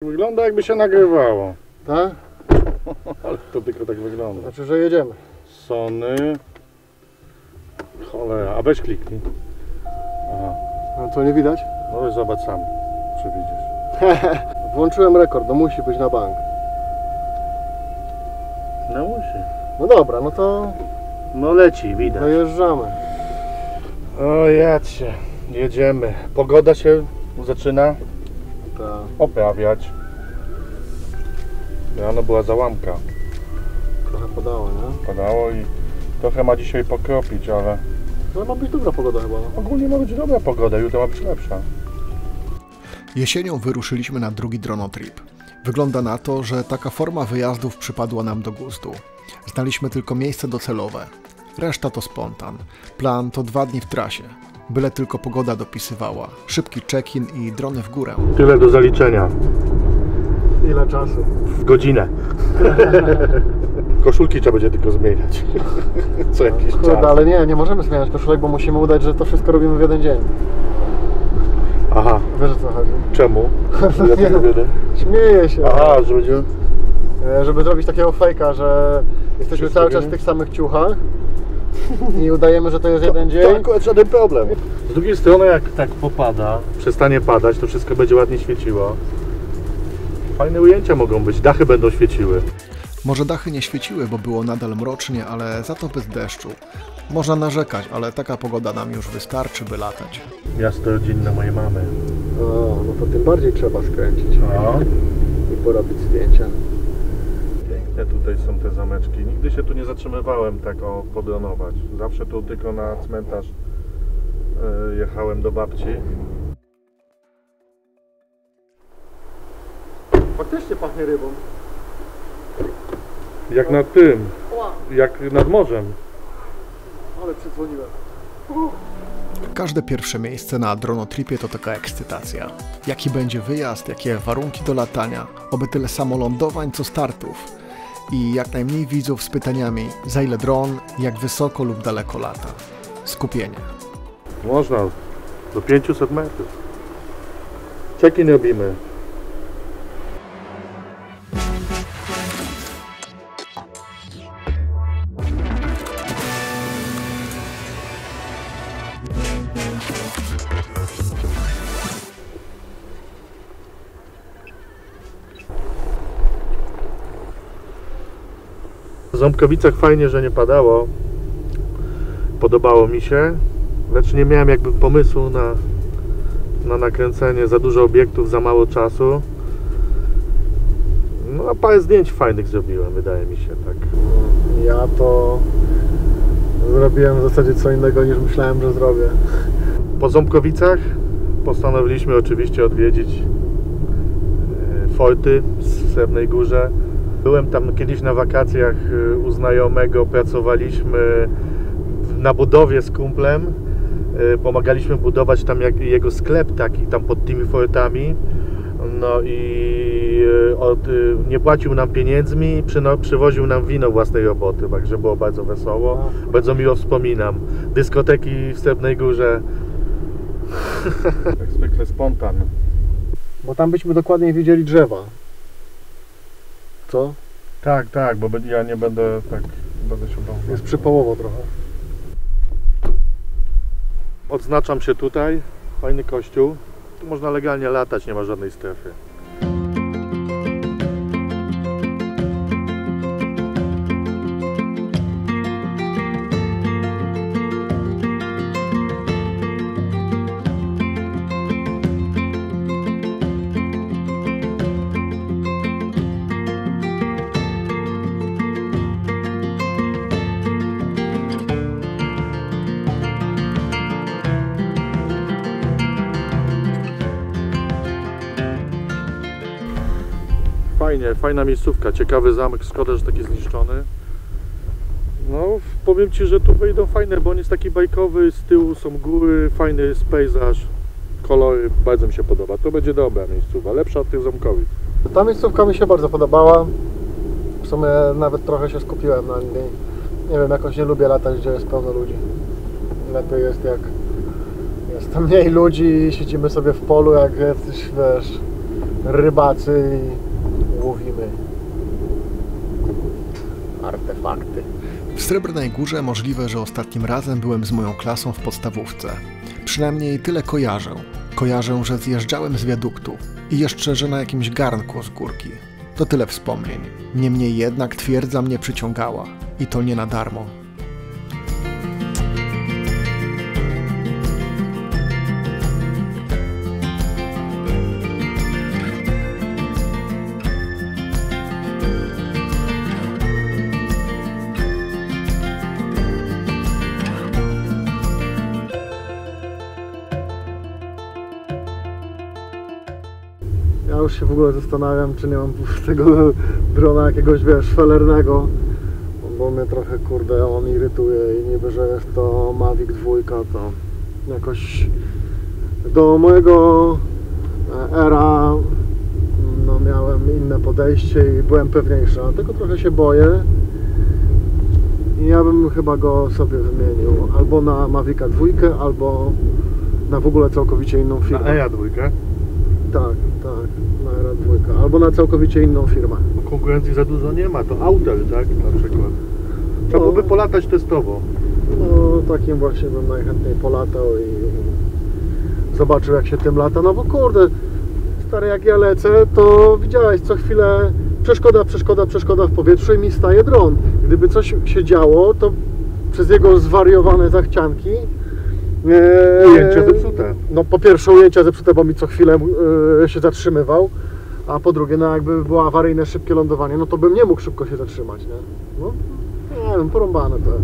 Wygląda jakby się nagrywało. Tak? Ale to tylko tak wygląda. Znaczy, że jedziemy. Sony. Cholera, a weź kliknij. Aha. No to nie widać? No weź zobacz sam, czy widzisz. Włączyłem rekord, no musi być na bank. No musi. No dobra, no to No leci, widać. dojeżdżamy. O jacie, jedziemy. Pogoda się zaczyna Tak. poprawiać. Rano była załamka. Trochę padało, nie? Padało i trochę ma dzisiaj pokropić, ale No ma być dobra pogoda chyba, no. ogólnie ma być dobra pogoda, jutro ma być lepsza. Jesienią wyruszyliśmy na drugi dronotrip. Wygląda na to, że taka forma wyjazdów przypadła nam do gustu. Znaliśmy tylko miejsce docelowe. Reszta to spontan. Plan to 2 dni w trasie. Byle tylko pogoda dopisywała. Szybki check-in i drony w górę. Tyle do zaliczenia. Ile czasu? W godzinę. Koszulki trzeba będzie tylko zmieniać. Co jakiś czas. Kurde, ale nie możemy zmieniać koszulek, bo musimy udać, że to wszystko robimy w jeden dzień. Aha, Wiesz o co chodzi? czemu? Ja tylko wiem. Śmieję się. Aha, że będzie... Żeby zrobić takiego fejka, że jesteśmy Wszystko cały czas w wiemy? tych samych ciuchach i udajemy, że to jest jeden To dzień. akurat żaden problem. Z drugiej strony, jak tak popada, przestanie padać, to wszystko będzie ładnie świeciło. Fajne ujęcia mogą być, dachy będą świeciły. Może dachy nie świeciły, bo było nadal mrocznie, ale za to bez deszczu. Można narzekać, ale taka pogoda nam już wystarczy, by latać. Miasto rodzinne mojej mamy. O, no to tym bardziej trzeba skręcić No. i porobić zdjęcia. Piękne tutaj są te zameczki. Nigdy się tu nie zatrzymywałem tak podronować. Zawsze tu tylko na cmentarz jechałem do babci. Faktycznie pachnie rybą. Jak nad tym, Ła, jak nad morzem. ale przydzwoniłem. Każde pierwsze miejsce na dronotripie to taka ekscytacja. Jaki będzie wyjazd, jakie warunki do latania, oby tyle samo lądowań co startów. I jak najmniej widzów z pytaniami, za ile dron, jak wysoko lub daleko lata. Skupienie. Można, do 500 metrów. Check-in robimy. W Ząbkowicach fajnie, że nie padało. Podobało mi się, lecz nie miałem jakby pomysłu na nakręcenie. Za dużo obiektów, za mało czasu. No a parę zdjęć fajnych zrobiłem, wydaje mi się, tak. Ja to zrobiłem w zasadzie co innego niż myślałem, że zrobię. Po Ząbkowicach postanowiliśmy oczywiście odwiedzić forty w Srebrnej Górze. Byłem tam kiedyś na wakacjach u znajomego, pracowaliśmy na budowie z kumplem. Pomagaliśmy budować tam jego sklep taki tam pod tymi fortami. No i nie płacił nam pieniędzmi, przywoził nam wino własnej roboty, także było bardzo wesoło. Bardzo miło wspominam. Dyskoteki w Srebrnej Górze. Jak zwykle spontan. Bo tam byśmy dokładniej widzieli drzewa. Co? Tak, bo ja nie będę tak, będę się bał. Jest przypołowo trochę. Odznaczam się tutaj, fajny kościół. Tu można legalnie latać, nie ma żadnej strefy. Fajna miejscówka, ciekawy zamek, szkoda, że taki zniszczony. No, powiem Ci, że tu wyjdą fajne, bo on jest taki bajkowy, z tyłu są góry, fajny jest pejzaż, kolory, bardzo mi się podoba. To będzie dobra miejscówka, lepsza od tych Ząbkowic. Ta miejscówka mi się bardzo podobała. W sumie nawet trochę się skupiłem na niej. Nie wiem, jakoś nie lubię latać, gdzie jest pełno ludzi. Lepiej jest jak jest mniej ludzi i siedzimy sobie w polu, jak jacyś, wiesz, rybacy i łowimy artefakty. W Srebrnej Górze możliwe, że ostatnim razem byłem z moją klasą w podstawówce. Przynajmniej tyle kojarzę. Kojarzę, że zjeżdżałem z wiaduktu i jeszcze, że na jakimś garnku z górki. To tyle wspomnień. Niemniej jednak twierdza mnie przyciągała. I to nie na darmo. Ja już się w ogóle zastanawiam, czy nie mam tego drona jakiegoś, wiesz, felernego, bo mnie trochę, kurde, on irytuje i niby, że jest to Mavic 2, to jakoś do mojego era no, miałem inne podejście i byłem pewniejszy, a tego trochę się boję i ja bym chyba go sobie wymienił albo na Mavica 2, albo na w ogóle całkowicie inną firmę. Na EA 2? Tak, na ERA 2, albo na całkowicie inną firmę. Bo konkurencji za dużo nie ma, to Autel, tak, na przykład. Trzeba byłoby polatać testowo. No, takim właśnie bym najchętniej polatał i zobaczył, jak się tym lata. No bo kurde, stary, jak ja lecę, to widziałeś, co chwilę przeszkoda w powietrzu i mi staje dron. Gdyby coś się działo, to przez jego zwariowane zachcianki Ujęcia zepsute. No po pierwsze ujęcia zepsute, bo mi co chwilę się zatrzymywał, a po drugie, no jakby było awaryjne szybkie lądowanie, no to bym nie mógł szybko się zatrzymać, nie? No, nie wiem, porąbane to jest.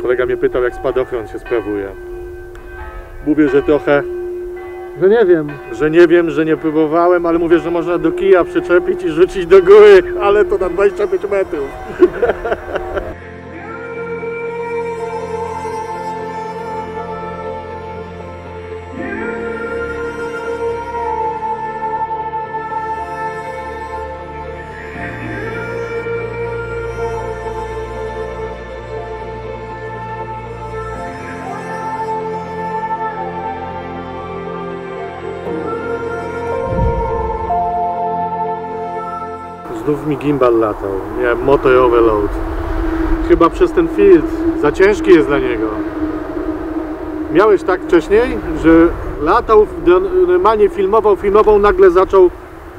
Kolega mnie pytał, jak spadochron się sprawuje. Mówię, że trochę, Że nie wiem. że nie wiem, że nie próbowałem, ale mówię, że można do kija przyczepić i rzucić do góry, ale to na 25 metrów. Znów mi gimbal latał. Miałem motor overload. Chyba przez ten filtr. Za ciężki jest dla niego. Miałeś tak wcześniej, że latał, normalnie filmował, nagle zaczął,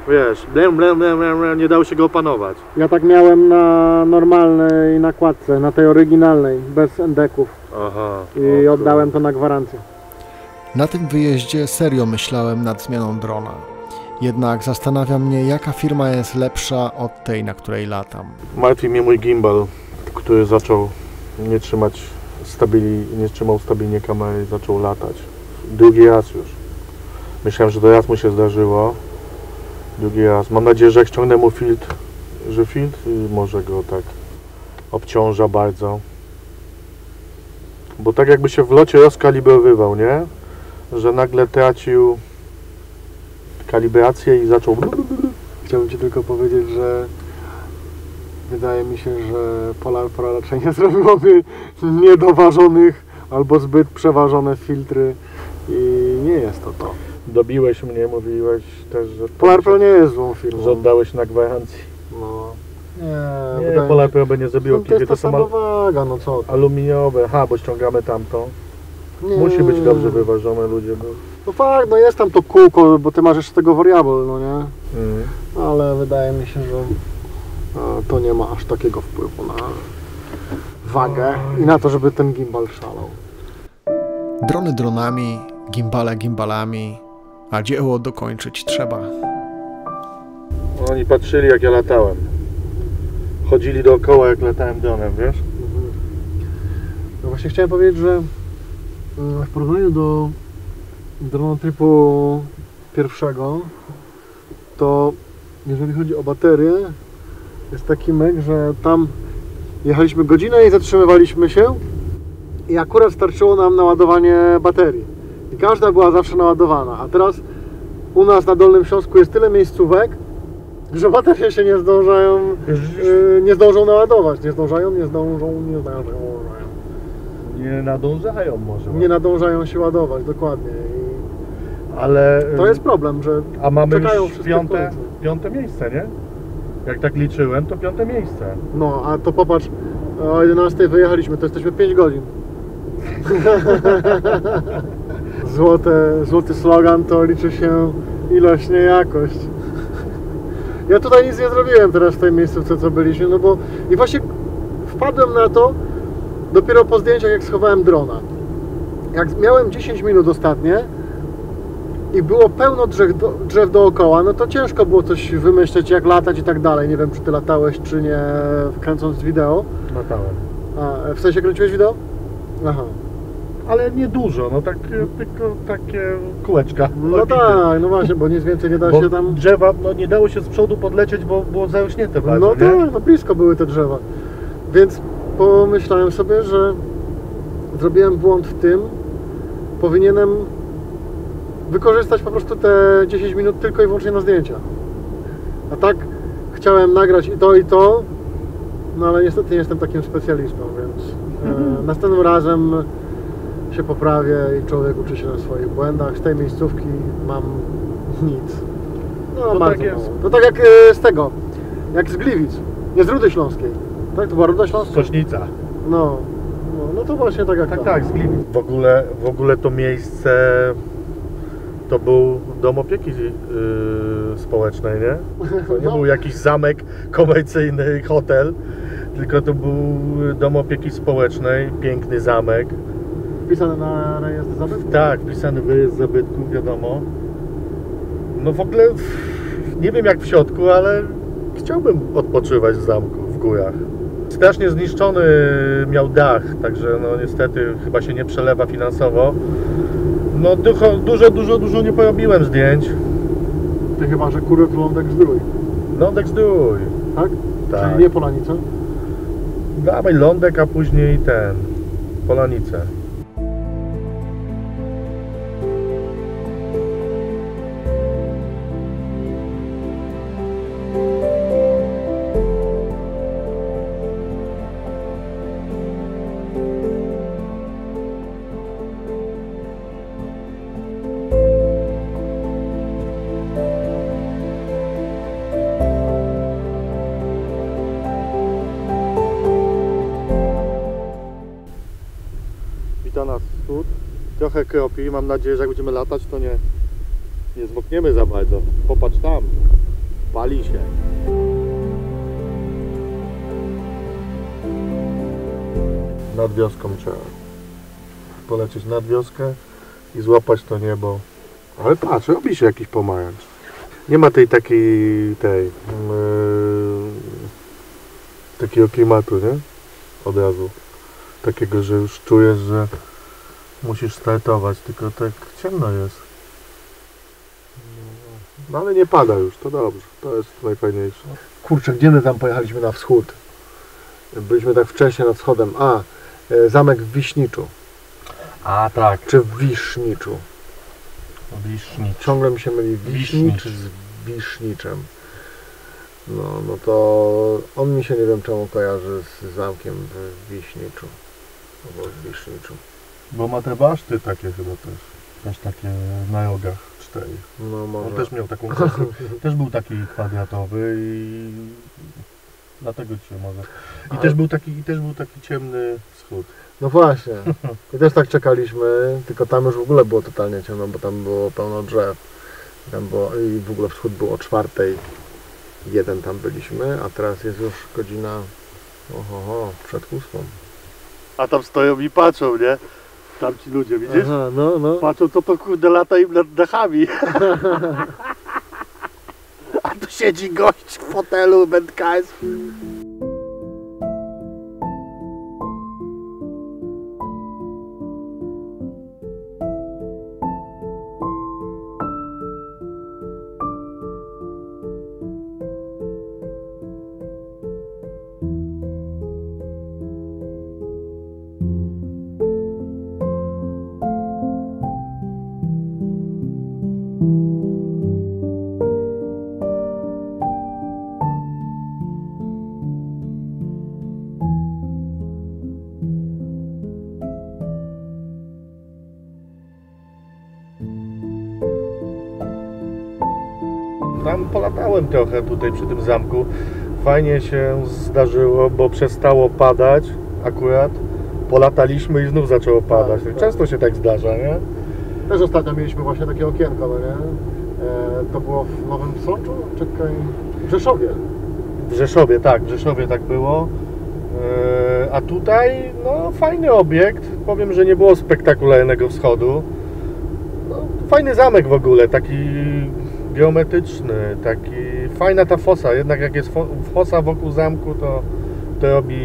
wiesz, nie dało się go opanować. Ja tak miałem na normalnej nakładce, na tej oryginalnej, bez endeków Aha. i oddałem to na gwarancję. Na tym wyjeździe serio myślałem nad zmianą drona. Jednak zastanawia mnie, jaka firma jest lepsza od tej, na której latam. Martwi mnie mój gimbal, który zaczął nie trzymał stabilnie kamery i zaczął latać. Drugi raz już. Myślałem, że to raz mu się zdarzyło. Drugi raz. Mam nadzieję, że jak ściągnę mu filtr, może go tak obciąża bardzo. Bo tak jakby się w locie rozkalibrowywał, nie? Że nagle tracił kalibrację i zaczął... Chciałbym Ci tylko powiedzieć, że wydaje mi się, że Polar Pro raczej nie zrobiłoby niedoważonych albo zbyt przeważone filtry i nie jest to to. Dobiłeś mnie, mówiłeś też, że... Polar Pro nie jest złą firmą. Że oddałeś na gwarancji. No. Nie, Polar Pro by nie zrobiło to jest kify, ta to są sama waga, no co ty. aluminiowe. Aha, bo ściągamy tamtą. Nie. Musi być dobrze wyważone, ludzie. No fakt, no jest tam to kółko, bo Ty masz jeszcze tego variable, no nie? Ale wydaje mi się, że to nie ma aż takiego wpływu na wagę i na to, żeby ten gimbal szalał. Drony dronami, gimbale gimbalami, a dzieło dokończyć trzeba. Oni patrzyli, jak ja latałem. Chodzili dookoła, jak latałem dronem, wiesz? No właśnie chciałem powiedzieć, że w porównaniu do dronotypu pierwszego, to jeżeli chodzi o baterię, jest taki myk, że tam jechaliśmy godzinę i zatrzymywaliśmy się i akurat starczyło nam na ładowanie baterii. I każda była zawsze naładowana, a teraz u nas na Dolnym Śląsku jest tyle miejscówek, że baterie się nie zdążą naładować. Nie zdążą. Nie nadążają może. Nie nadążają się ładować, dokładnie. Ale... To jest problem, że A mamy czekają już wszystkie w końcu. piąte miejsce, nie? Jak tak liczyłem, to 5. miejsce. No, a to popatrz, o 11 wyjechaliśmy, to jesteśmy 5 godzin. Złoty slogan to liczy się ilość, nie jakość. Ja tutaj nic nie zrobiłem teraz w tej miejscówce, co byliśmy, no bo i właśnie wpadłem na to dopiero po zdjęciach, jak schowałem drona. Jak miałem 10 minut ostatnie i było pełno drzew dookoła, no to ciężko było coś wymyśleć, jak latać i tak dalej. Nie wiem, czy ty latałeś, czy nie, kręcąc wideo. Latałem. A, w sensie kręciłeś wideo? Aha. Ale nie dużo, no tak, tylko takie kółeczka. No tak, no właśnie, bo nic więcej nie da Bo się tam... drzewa, no nie dało się z przodu podlecieć, bo było zarośnięte bardzo, No nie? tak, no blisko były te drzewa. Więc pomyślałem sobie, że zrobiłem błąd w tym, powinienem wykorzystać po prostu te 10 minut tylko i wyłącznie na zdjęcia. A tak chciałem nagrać i to, no ale niestety nie jestem takim specjalistą, więc następnym razem się poprawię i człowiek uczy się na swoich błędach. Z tej miejscówki mam nic. No To bardzo tak jest. mało. To tak jak z tego, jak z Gliwic, nie z Rudy Śląskiej. Tak, to była Ruda Śląska? Sośnica. No to właśnie tak jak Tak, tam. tak, z Gliwic. W ogóle to miejsce to był dom opieki społecznej, nie? To nie No. był jakiś zamek komercyjny, hotel, tylko to był dom opieki społecznej, piękny zamek. Wpisane na rejestr zabytków? Tak, wpisany w rejestr zabytków, wiadomo. No w ogóle nie wiem jak w środku, ale chciałbym odpoczywać w zamku, w górach. Strasznie zniszczony miał dach, także no niestety chyba się nie przelewa finansowo. No dużo nie porobiłem zdjęć. Ty chyba, że kurek lądek zdrój, Lądek zdrój. tak? Tak. Czyli nie Polanica? Dawaj lądek, a później Polanicę. Wita nas wschód. Trochę kropi. Mam nadzieję, że jak będziemy latać, to nie zmokniemy za bardzo. Popatrz tam. Pali się. Nad wioską trzeba polecieć nad wioskę i złapać to niebo. Ale patrz, robi się jakiś pomarańcz. Nie ma takiego klimatu, nie? Od razu. Takiego, że już czujesz, że musisz startować, tylko tak ciemno jest. No ale nie pada już, to dobrze, to jest najfajniejsze. Kurczę, gdzie my tam pojechaliśmy na wschód? Byliśmy tak wcześniej nad wschodem. Zamek w Wiśniczu. A tak, Czy w Wiszniczu. Wisznicz. Ciągle mi się myli Wiśnicz z Wiszniczem. No to on mi się nie wiem czemu kojarzy z zamkiem w Wiśniczu. Albo w Wiszniczu. Bo ma te baszty takie chyba też takie na rogach 4. No może. On też miał taką też był taki kwadratowy i dlatego dzisiaj może. I też był taki ciemny wschód. No właśnie. I też tak czekaliśmy, tylko tam już w ogóle było totalnie ciemno, bo tam było pełno drzew. I w ogóle wschód był o 4:01 tam byliśmy, a teraz jest już godzina przed 8. A tam stoją i patrzą, nie? Tam ci ludzie, widzisz? Aha, no. Patrzą, co to kurde lata im nad dachami. A tu siedzi gość w fotelu wędkarskim. Tam polatałem trochę tutaj przy tym zamku. Fajnie się zdarzyło, bo przestało padać akurat. Polataliśmy i znów zaczęło padać. Tak. Często się tak zdarza, nie? Też ostatnio mieliśmy właśnie takie okienko, no nie? To było w Nowym Sączu? Czekaj, w Rzeszowie. W Rzeszowie, tak, w Rzeszowie tak było. A tutaj, no fajny obiekt. Powiem, że nie było spektakularnego wschodu. No, fajny zamek w ogóle, taki geometryczny, fajna ta fosa. Jednak jak jest fosa wokół zamku, to robi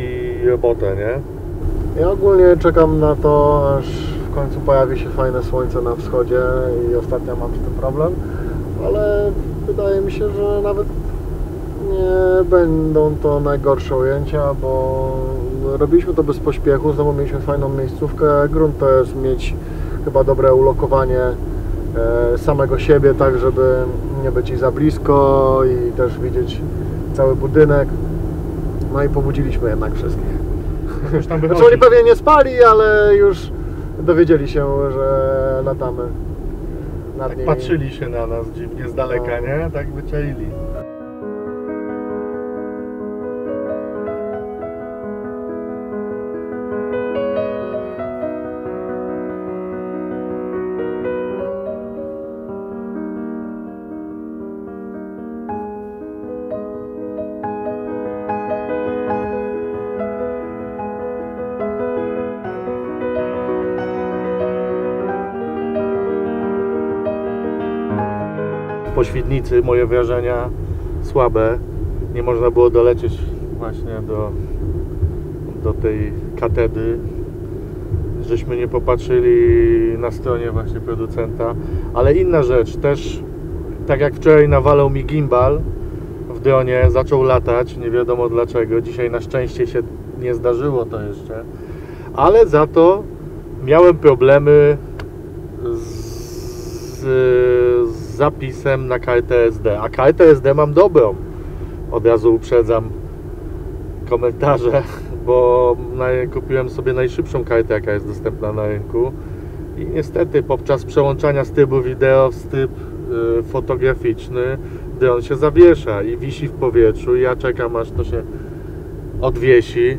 robotę, nie? Ja ogólnie czekam na to, aż w końcu pojawi się fajne słońce na wschodzie i ostatnio mam z tym problem, ale wydaje mi się, że nawet nie będą to najgorsze ujęcia, bo robiliśmy to bez pośpiechu, znowu mieliśmy fajną miejscówkę. Grunt to jest mieć chyba dobre ulokowanie samego siebie, tak żeby nie być i za blisko i też widzieć cały budynek. No i pobudziliśmy jednak wszystkich. Już tam Znaczy oni pewnie nie spali, ale już dowiedzieli się, że latamy nad tak nimi. patrzyli się na nas dziwnie z daleka, nie? Tak wyczaili. Po Świdnicy moje wrażenia słabe. Nie można było dolecieć właśnie do tej katedry. Żeśmy nie popatrzyli na stronie właśnie producenta. Ale inna rzecz, też tak jak wczoraj nawalał mi gimbal w dronie, zaczął latać, nie wiadomo dlaczego. Dzisiaj na szczęście się nie zdarzyło to jeszcze. Ale za to miałem problemy z zapisem na kartę SD, a kartę SD mam dobrą. Od razu uprzedzam komentarze, bo kupiłem sobie najszybszą kartę, jaka jest dostępna na rynku i niestety podczas przełączania z trybu wideo w tryb fotograficzny dron się zawiesza i wisi w powietrzu i ja czekam, aż to się odwiesi.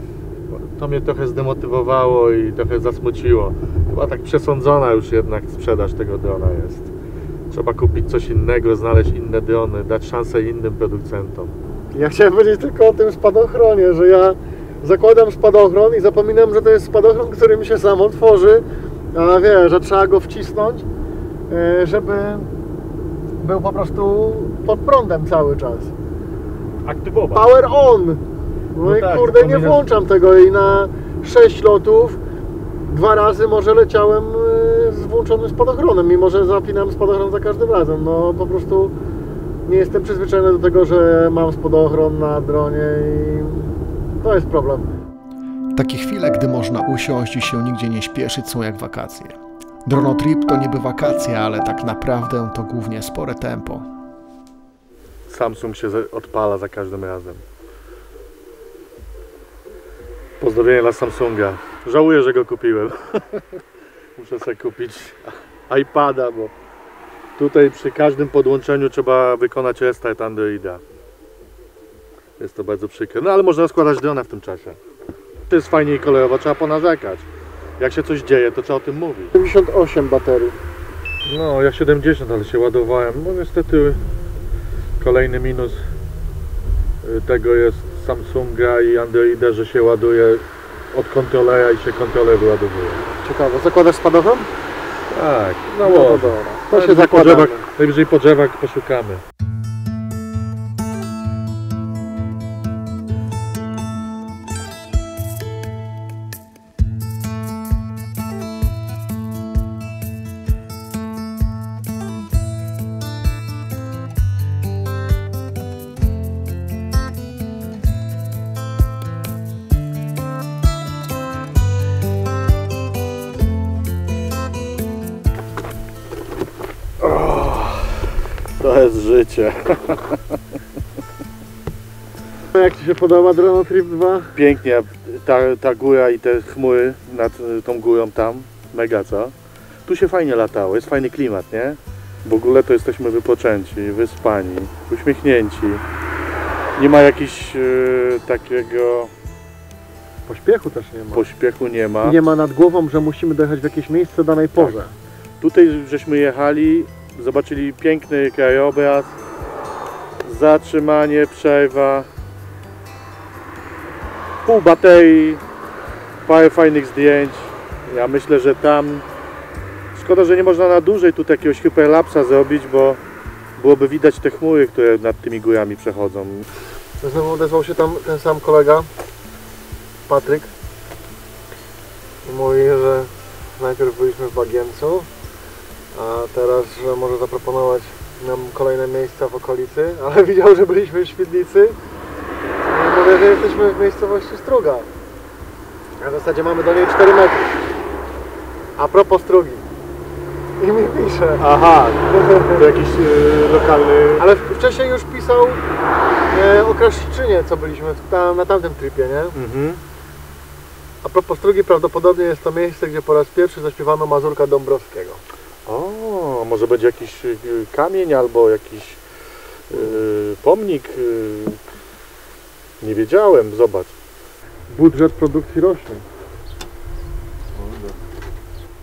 To mnie trochę zdemotywowało i trochę zasmuciło. Chyba tak przesądzona już jednak sprzedaż tego drona jest. Trzeba kupić coś innego, znaleźć inne drony, dać szansę innym producentom. Ja chciałem powiedzieć tylko o tym spadochronie, że ja zakładam spadochron i zapominam, że to jest spadochron, który mi się sam otworzy, a wiesz, że trzeba go wcisnąć, żeby był po prostu pod prądem cały czas. Aktywować. Power on! No i tak, kurde, nie włączam tego i na 6 lotów 2 razy może leciałem z włączonym spadochronem, mimo że zapinam spadochron za każdym razem. No po prostu nie jestem przyzwyczajony do tego, że mam spadochron na dronie i to jest problem. Takie chwile, gdy można usiąść i się nigdzie nie śpieszyć, są jak wakacje. Dronotrip to niby wakacje, ale tak naprawdę to głównie spore tempo. Samsung się odpala za każdym razem. Pozdrowienia dla Samsunga. Żałuję, że go kupiłem. Muszę sobie kupić iPada, bo tutaj przy każdym podłączeniu trzeba wykonać restart Androida. Jest to bardzo przykre. No ale można składać drona w tym czasie. To jest fajnie i kolorowo, trzeba ponarzekać. Jak się coś dzieje, to trzeba o tym mówić. 78 baterii. No, ja 70, ale się ładowałem. No niestety kolejny minus tego jest Samsunga i Androida, że się ładuje od kontrolera i się kontroler wyładowuje. Ciekawe. Zakładasz spadochron? Tak, No no, to dobra. To się zakładamy. Najwyżej po drzewach poszukamy. To jest życie. Jak Ci się podoba Dronotrip 2? Pięknie, ta góra i te chmury nad tą górą tam, mega co? Tu się fajnie latało, jest fajny klimat, nie? W ogóle to jesteśmy wypoczęci, wyspani, uśmiechnięci. Nie ma jakiejś takiego Pośpiechu też nie ma. pośpiechu, nie ma. Nie ma nad głową, że musimy dojechać w jakieś miejsce o danej porze. Tutaj żeśmy jechali, zobaczyli piękny krajobraz, zatrzymanie, przerwa, pół baterii, parę fajnych zdjęć. Ja myślę, że tam szkoda, że nie można na dłużej tu jakiegoś hyperlapsa zrobić, bo byłoby widać te chmury, które nad tymi górami przechodzą. Znowu odezwał się tam ten sam kolega, Patryk. I mówi, że najpierw byliśmy w Bagiencu, a teraz, że może zaproponować nam kolejne miejsca w okolicy, ale widział, że byliśmy w Świdnicy. I mówię, że jesteśmy w miejscowości Struga. A w zasadzie mamy do niej 4 metry. A propos Strugi. I mi pisze. Aha, to jakiś lokalny... Ale wcześniej już pisał o Kraszczynie, co byliśmy na tamtym tripie, nie? Mhm. A propos Strugi, prawdopodobnie jest to miejsce, gdzie po raz pierwszy zaśpiewano Mazurka Dąbrowskiego. O, może będzie jakiś kamień albo jakiś pomnik. Nie wiedziałem, zobacz. Budżet produkcji rośnie.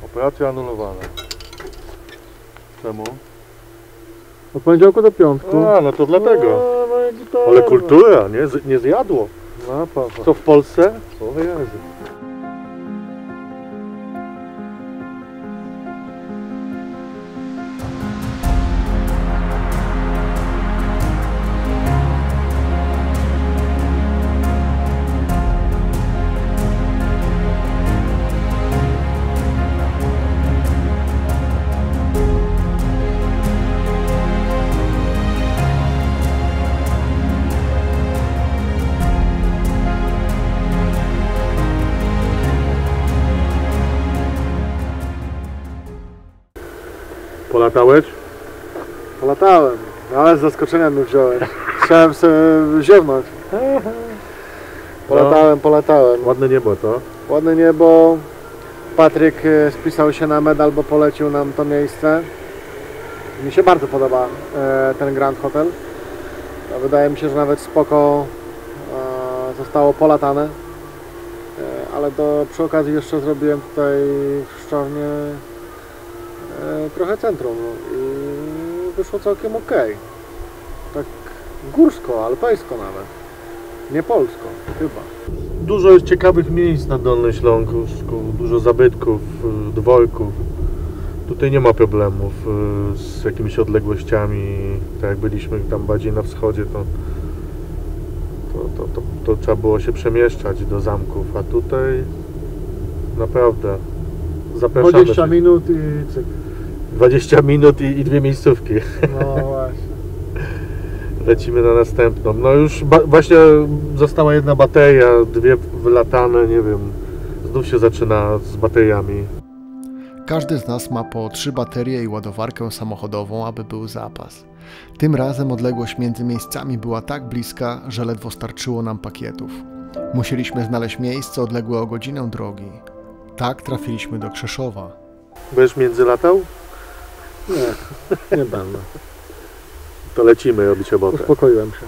Operacja anulowana. Czemu? Od poniedziałku do piątku. A, no to dlatego. No i gitarra. Ale kultura, nie zjadło. No, papa. Co w Polsce? O Jezu. Polatałeś? Polatałem, ale z zaskoczenia mnie wziąłeś. Chciałem sobie ziewnąć. Polatałem. Ładne niebo, co? Ładne niebo. Patryk spisał się na medal, bo polecił nam to miejsce. Mi się bardzo podoba ten Grand Hotel. Wydaje mi się, że nawet spoko zostało polatane. Ale przy okazji jeszcze zrobiłem tutaj w Szczawnie trochę centrum i wyszło całkiem ok. Tak górsko, alpejsko nawet. Nie polsko, chyba. Dużo jest ciekawych miejsc na Dolnym Śląsku, dużo zabytków, dworków. Tutaj nie ma problemów z jakimiś odległościami. Tak jak byliśmy tam bardziej na wschodzie, to trzeba było się przemieszczać do zamków, a tutaj naprawdę zapraszamy. 20 minut i cyk. 20 minut i 2 miejscówki. No właśnie. Lecimy na następną. No już właśnie została jedna bateria, 2 wylatane, nie wiem. Znów się zaczyna z bateriami. Każdy z nas ma po 3 baterie i ładowarkę samochodową, aby był zapas. Tym razem odległość między miejscami była tak bliska, że ledwo starczyło nam pakietów. Musieliśmy znaleźć miejsce odległe o godzinę drogi. Tak trafiliśmy do Krzeszowa. Będziesz międzylatał? Nie będę. To lecimy robić robotę. Uspokoiłem się.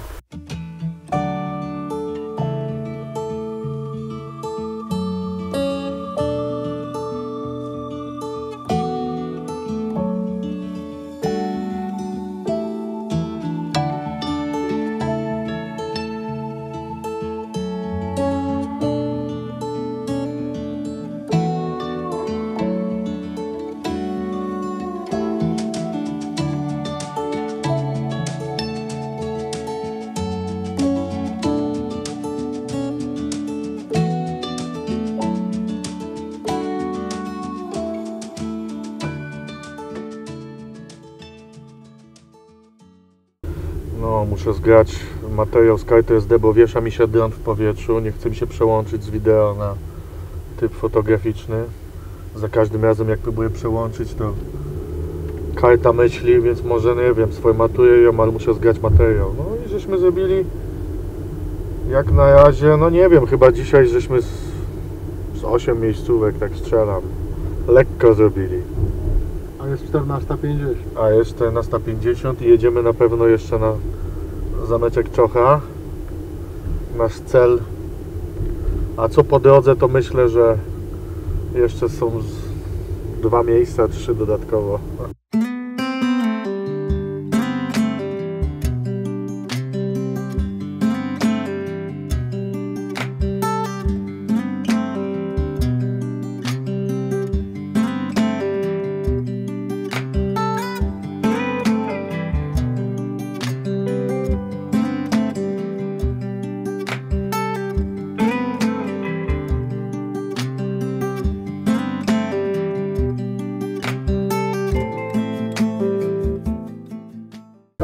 No, muszę zgrać materiał z karty SD, bo wiesza mi się dron w powietrzu. Nie chcę mi się przełączyć z wideo na typ fotograficzny. Za każdym razem jak próbuję przełączyć, to karta myśli, więc może, nie wiem, sformatuję ją, ale muszę zgrać materiał. No i żeśmy zrobili jak na razie, no nie wiem, chyba dzisiaj żeśmy z 8 miejscówek, tak strzelam, lekko zrobili. jest 14:50. A jest 14:50 i jedziemy na pewno jeszcze na zameczek Czocha. Nasz cel. A co po drodze, to myślę, że jeszcze są 2 miejsca, 3 dodatkowo.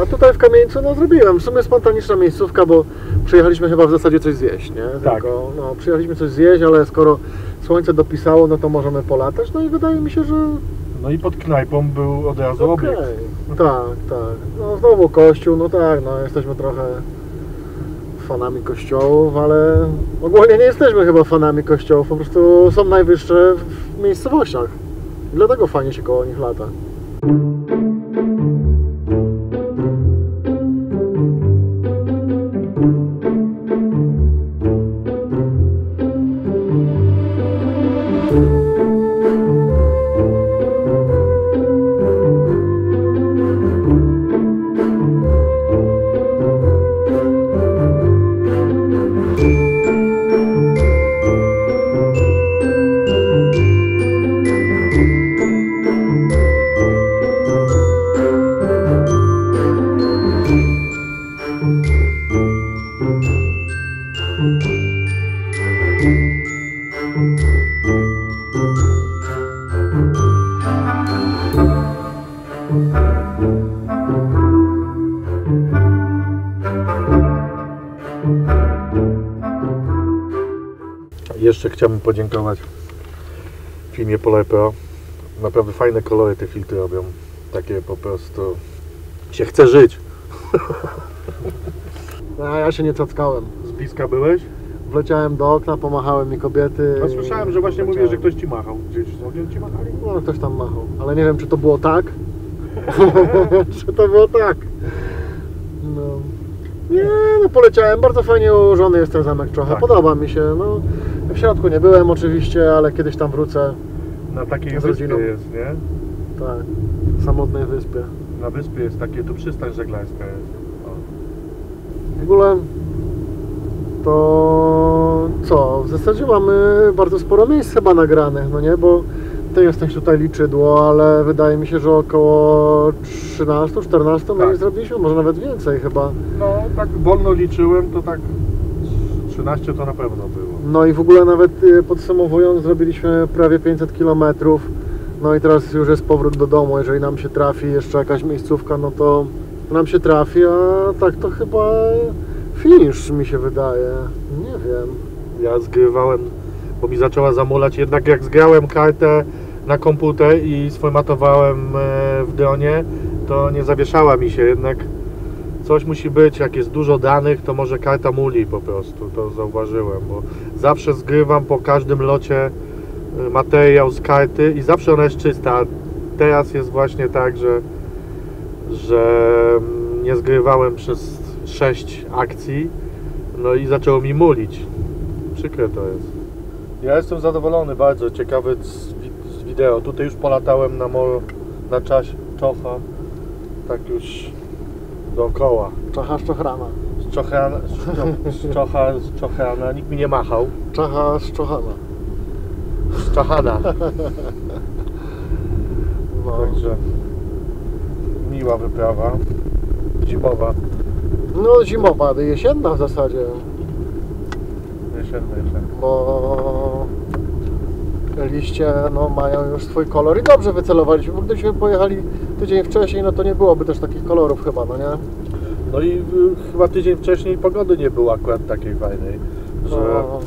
A tutaj w Kamieńcu no zrobiłem, w sumie spontaniczna miejscówka, bo przyjechaliśmy chyba w zasadzie coś zjeść, nie? Tak. Tylko, no, przyjechaliśmy coś zjeść, ale skoro słońce dopisało, no to możemy polatać, no i wydaje mi się, że No i pod knajpą był od razu okej. obiekt. Tak, tak. No znowu kościół, no tak, no jesteśmy trochę fanami kościołów, ale ogólnie nie jesteśmy chyba fanami kościołów, po prostu są najwyższe w miejscowościach. Dlatego fajnie się koło nich lata. Jeszcze chciałbym podziękować firmie Polar Pro. Naprawdę fajne kolory te filtry robią. Takie po prostu się chce żyć. A ja się nie cackałem. Z bliska byłeś? Wleciałem do okna, pomachały mi kobiety. No, słyszałem, że właśnie Wleciałem. mówię, że ktoś ci machał. Gdzieś z ogniem ci machali? No ktoś tam machał, ale nie wiem czy to było tak. Czy to było tak. No. Nie, no poleciałem, bardzo fajnie ułożony jest ten zamek Czocha, Tak. podoba mi się. No, w środku nie byłem oczywiście, ale kiedyś tam wrócę. Na takiej Z wyspie rodziną. jest, nie? Tak, w samotnej wyspie. Na wyspie jest takie, tu przystań żeglarska jest. O. W ogóle to co? W zasadzie mamy bardzo sporo miejsc chyba nagranych, no nie? Bo ty jesteś tutaj liczydło, ale wydaje mi się, że około 13-14 Tak. miejsc zrobiliśmy, może nawet więcej chyba. No tak wolno liczyłem, to tak 13 to na pewno było. No i w ogóle nawet podsumowując, zrobiliśmy prawie 500 km. No i teraz już jest powrót do domu. Jeżeli nam się trafi jeszcze jakaś miejscówka, no to nam się trafi, a tak to chyba finish mi się wydaje. Nie wiem. Ja zgrywałem, bo mi zaczęła zamulać, jednak jak zgrałem kartę na komputer i sformatowałem w dronie, to nie zawieszała mi się, jednak coś musi być, jak jest dużo danych, to może karta muli po prostu, to zauważyłem, bo zawsze zgrywam po każdym locie materiał z karty i zawsze ona jest czysta, a teraz jest właśnie tak, że nie zgrywałem przez 6 akcji, no i zaczęło mi mulić. Przykre to jest. Ja jestem zadowolony, bardzo ciekawy z wideo. Tutaj już polatałem na czasie Czocha, tak już dookoła. Czacha z Czochrana. Z Czochrana, nikt mi nie machał. Czacha z Czochana. Z Czachana. No. Także miła wyprawa. Zimowa. No zimowa, jesienna w zasadzie, Jesienna. bo liście no, mają już swój kolor i dobrze wycelowaliśmy, bo gdybyśmy pojechali tydzień wcześniej, no to nie byłoby też takich kolorów chyba, no nie? No i chyba tydzień wcześniej pogody nie było akurat takiej fajnej, że No,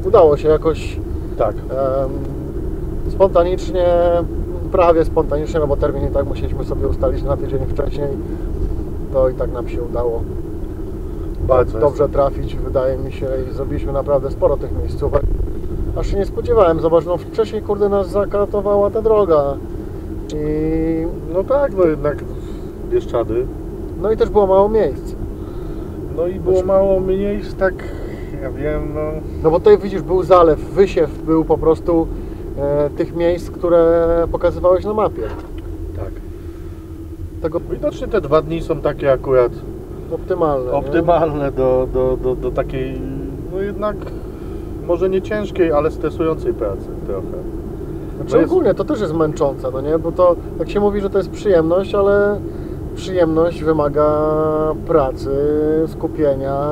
udało się jakoś tak. spontanicznie, prawie spontanicznie, no bo termin i tak musieliśmy sobie ustalić na tydzień wcześniej, to i tak nam się udało Bardzo dobrze trafić, wydaje mi się, i zrobiliśmy naprawdę sporo tych miejscówek. Aż się nie spodziewałem, zobacz, no wcześniej kurde nas zakatowała ta droga I, No tak, no jednak Bieszczady. no i też było mało miejsc. No i było mało miejsc, tak, ja wiem, no. No bo tutaj widzisz, był zalew, wysiew był po prostu tych miejsc, które pokazywałeś na mapie. Tak. Tego Widocznie te 2 dni są takie akurat optymalne. nie? optymalne do takiej, no jednak może nie ciężkiej, ale stresującej pracy trochę. Znaczy To jest- ogólnie to też jest męczące, no nie? Bo to, jak się mówi, że to jest przyjemność, ale przyjemność wymaga pracy, skupienia,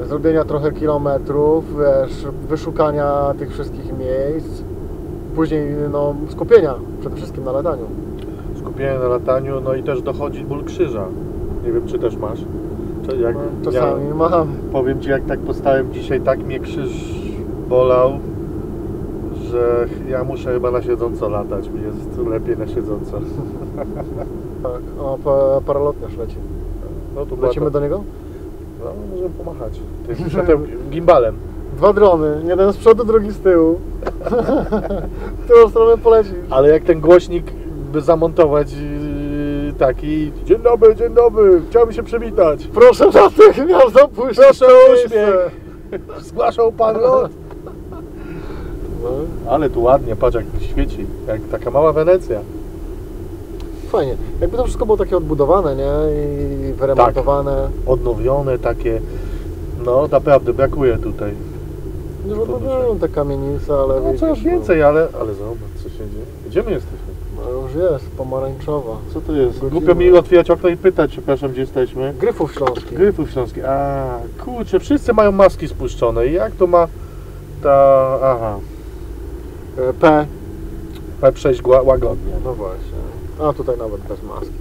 zrobienia trochę kilometrów, wiesz, wyszukania tych wszystkich miejsc, później no, skupienia przede wszystkim na lataniu. Skupienie na lataniu, no i też dochodzi ból krzyża. Nie wiem, czy też masz. Czy jak No, czasami ja, mam. powiem Ci, jak tak postałem dzisiaj, tak mnie krzyż bolał, że ja muszę chyba na siedząco latać. Mi jest lepiej na siedząco. Tak, o, paralotniarz leci. No tu była Lecimy to- do niego? No, możemy pomachać. Tym światełkiem, gimbalem. 2 drony, jeden z przodu, drugi z tyłu. W którą stronę polecisz? Ale jak ten głośnik by zamontować taki: dzień dobry, chciałbym się przywitać. Proszę natychmiast opuścić Proszę to o miejsce. uśmiech. Zgłaszał pan lot. No, Ale tu ładnie, patrz jak świeci, jak taka mała Wenecja. fajnie. Jakby to wszystko było takie odbudowane, nie? I wyremontowane. Odnowione takie, no naprawdę brakuje tutaj. Już odnowiłem te kamienice, ale No widzisz, coraz więcej, ale zobacz co się dzieje. Gdzie my jesteśmy? No już jest, pomarańczowa. Co to jest? Godzina. Głupio mi otwierać okno i pytać, przepraszam, gdzie jesteśmy. Gryfów śląskich. Gryfów śląskich. A, kurczę, wszyscy mają maski spuszczone. I jak to ma ta... Aha, P. przejść łagodnie. No właśnie. A tutaj nawet bez maski.